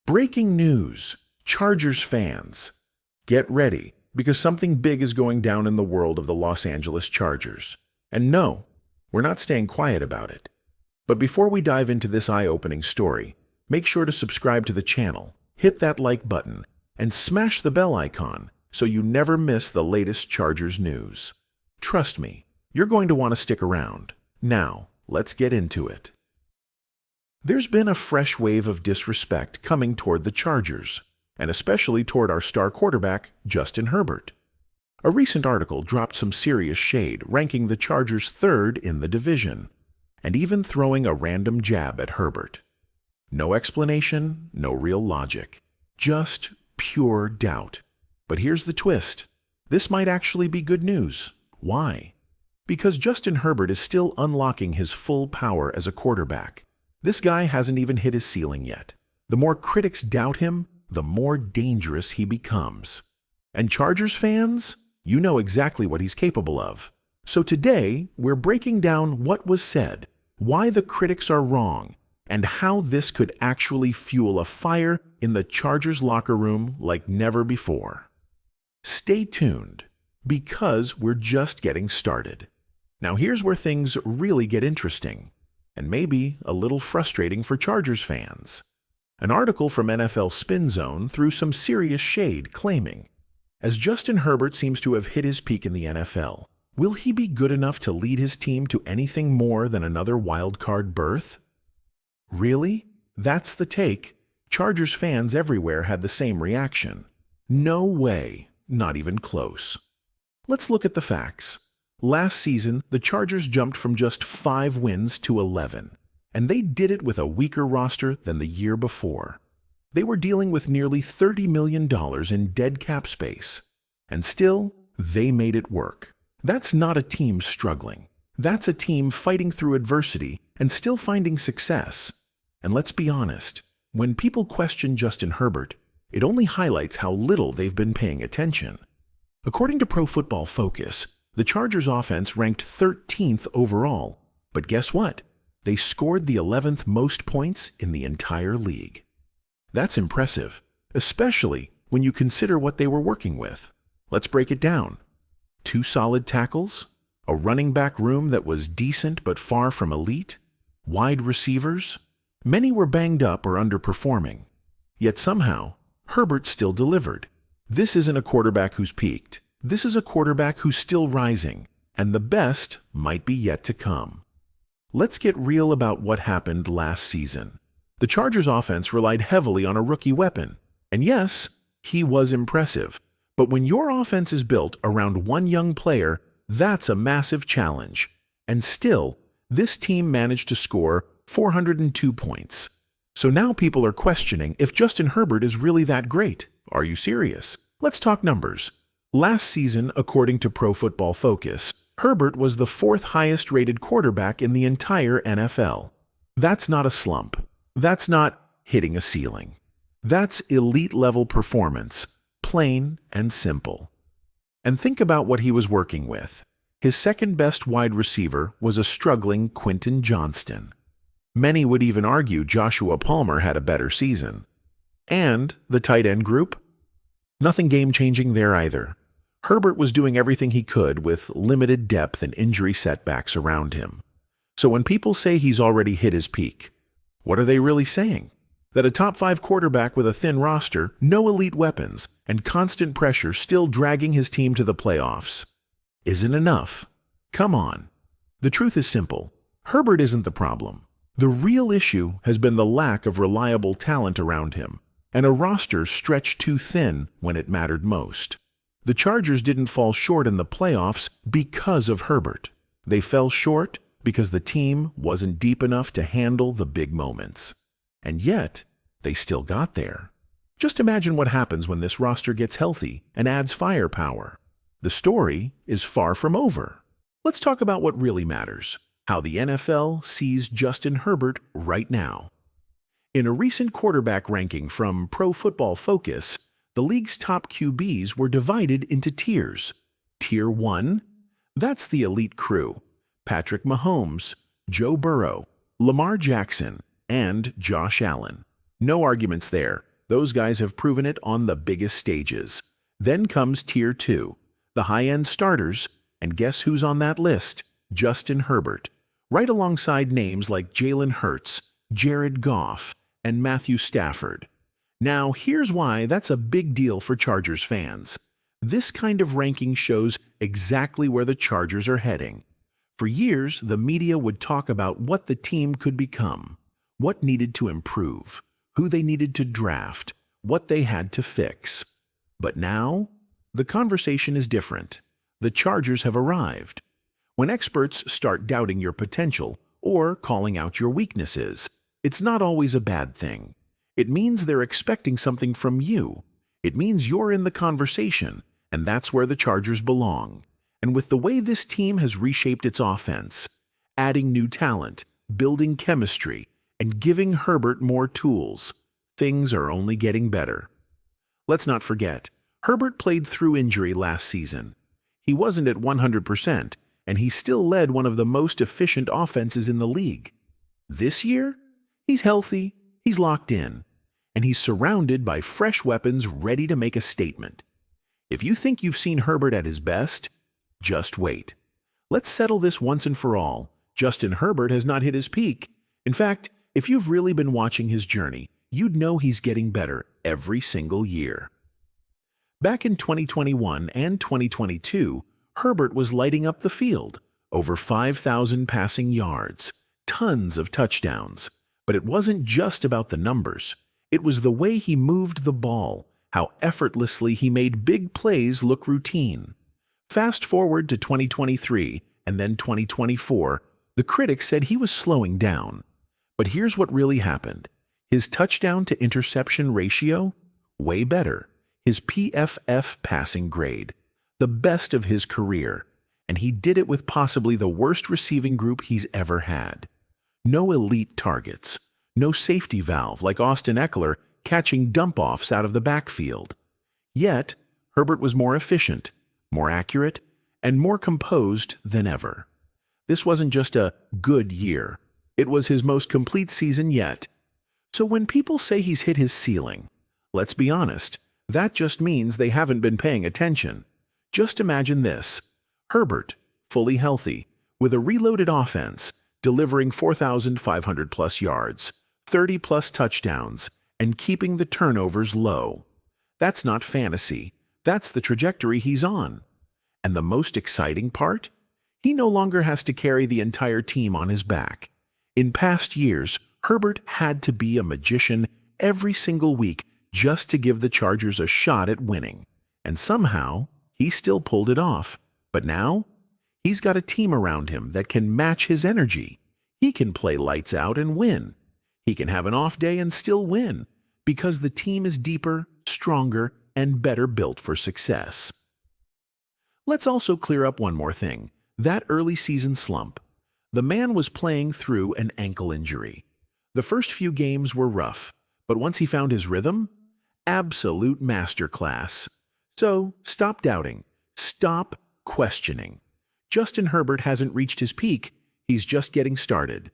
Breaking news, Chargers fans. Get ready, because something big is going down in the world of the Los Angeles Chargers. And no, we're not staying quiet about it. But before we dive into this eye-opening story, make sure to subscribe to the channel, hit that like button, and smash the bell icon so you never miss the latest Chargers news. Trust me, you're going to want to stick around. Now, let's get into it. There's been a fresh wave of disrespect coming toward the Chargers, and especially toward our star quarterback, Justin Herbert. A recent article dropped some serious shade, ranking the Chargers third in the division, and even throwing a random jab at Herbert. No explanation, no real logic, just pure doubt. But here's the twist. This might actually be good news. Why? Because Justin Herbert is still unlocking his full power as a quarterback. This guy hasn't even hit his ceiling yet. The more critics doubt him, the more dangerous he becomes. And Chargers fans, you know exactly what he's capable of. So today, we're breaking down what was said, why the critics are wrong, and how this could actually fuel a fire in the Chargers locker room like never before. Stay tuned, because we're just getting started. Now here's where things really get interesting, and maybe a little frustrating for Chargers fans. An article from NFL Spin Zone threw some serious shade, claiming, as Justin Herbert seems to have hit his peak in the NFL, will he be good enough to lead his team to anything more than another wildcard berth? Really? That's the take? Chargers fans everywhere had the same reaction. No way, not even close. Let's look at the facts. Last season, the Chargers jumped from just 5 wins to 11, and they did it with a weaker roster than the year before. They were dealing with nearly $30 million in dead cap space, and still, they made it work. That's not a team struggling. That's a team fighting through adversity and still finding success. And let's be honest, when people question Justin Herbert, it only highlights how little they've been paying attention. According to Pro Football Focus, the Chargers offense ranked 13th overall, but guess what? They scored the 11th most points in the entire league. That's impressive, especially when you consider what they were working with. Let's break it down. 2 solid tackles, a running back room that was decent but far from elite, wide receivers. Many were banged up or underperforming. Yet somehow, Herbert still delivered. This isn't a quarterback who's peaked. This is a quarterback who's still rising, and the best might be yet to come. Let's get real about what happened last season. The Chargers offense relied heavily on a rookie weapon, and yes, he was impressive. But when your offense is built around one young player, that's a massive challenge. And still, this team managed to score 402 points. So now people are questioning if Justin Herbert is really that great. Are you serious? Let's talk numbers. Last season, according to Pro Football Focus, Herbert was the 4th highest-rated quarterback in the entire NFL. That's not a slump. That's not hitting a ceiling. That's elite-level performance, plain and simple. And think about what he was working with. His second-best wide receiver was a struggling Quentin Johnston. Many would even argue Joshua Palmer had a better season. And the tight end group? Nothing game-changing there either. Herbert was doing everything he could with limited depth and injury setbacks around him. So when people say he's already hit his peak, what are they really saying? That a top 5 quarterback with a thin roster, no elite weapons, and constant pressure still dragging his team to the playoffs isn't enough? Come on. The truth is simple. Herbert isn't the problem. The real issue has been the lack of reliable talent around him, and a roster stretched too thin when it mattered most. The Chargers didn't fall short in the playoffs because of Herbert. They fell short because the team wasn't deep enough to handle the big moments. And yet, they still got there. Just imagine what happens when this roster gets healthy and adds firepower. The story is far from over. Let's talk about what really matters, how the NFL sees Justin Herbert right now. In a recent quarterback ranking from Pro Football Focus, the league's top QBs were divided into tiers. Tier 1, that's the elite crew. Patrick Mahomes, Joe Burrow, Lamar Jackson, and Josh Allen. No arguments there. Those guys have proven it on the biggest stages. Then comes Tier 2, the high-end starters, and guess who's on that list? Justin Herbert, right alongside names like Jalen Hurts, Jared Goff, and Matthew Stafford. Now, here's why that's a big deal for Chargers fans. This kind of ranking shows exactly where the Chargers are heading. For years, the media would talk about what the team could become, what needed to improve, who they needed to draft, what they had to fix. But now, the conversation is different. The Chargers have arrived. When experts start doubting your potential or calling out your weaknesses, it's not always a bad thing. It means they're expecting something from you. It means you're in the conversation, and that's where the Chargers belong. And with the way this team has reshaped its offense, adding new talent, building chemistry, and giving Herbert more tools, things are only getting better. Let's not forget, Herbert played through injury last season. He wasn't at 100%, and he still led one of the most efficient offenses in the league. This year, he's healthy, he's locked in, and he's surrounded by fresh weapons ready to make a statement. If you think you've seen Herbert at his best, just wait. Let's settle this once and for all. Justin Herbert has not hit his peak. In fact, if you've really been watching his journey, you'd know he's getting better every single year. Back in 2021 and 2022, Herbert was lighting up the field. Over 5,000 passing yards, tons of touchdowns. But it wasn't just about the numbers. It was the way he moved the ball, how effortlessly he made big plays look routine. Fast forward to 2023 and then 2024, the critics said he was slowing down. But here's what really happened. His touchdown-to-interception ratio? Way better. His PFF passing grade. The best of his career. And he did it with possibly the worst receiving group he's ever had. No elite targets. No safety valve like Austin Eckler catching dump-offs out of the backfield. Yet, Herbert was more efficient, more accurate, and more composed than ever. This wasn't just a good year. It was his most complete season yet. So when people say he's hit his ceiling, let's be honest, that just means they haven't been paying attention. Just imagine this. Herbert, fully healthy, with a reloaded offense, delivering 4,500-plus yards, 30-plus touchdowns, and keeping the turnovers low. That's not fantasy. That's the trajectory he's on. And the most exciting part? He no longer has to carry the entire team on his back. In past years, Herbert had to be a magician every single week just to give the Chargers a shot at winning. And somehow, he still pulled it off. But now, he's got a team around him that can match his energy. He can play lights out and win. He can have an off day and still win, because the team is deeper, stronger, and better built for success. Let's also clear up one more thing. That early season slump. The man was playing through an ankle injury. The first few games were rough, but once he found his rhythm, absolute masterclass. So stop doubting. Stop questioning. Justin Herbert hasn't reached his peak. He's just getting started.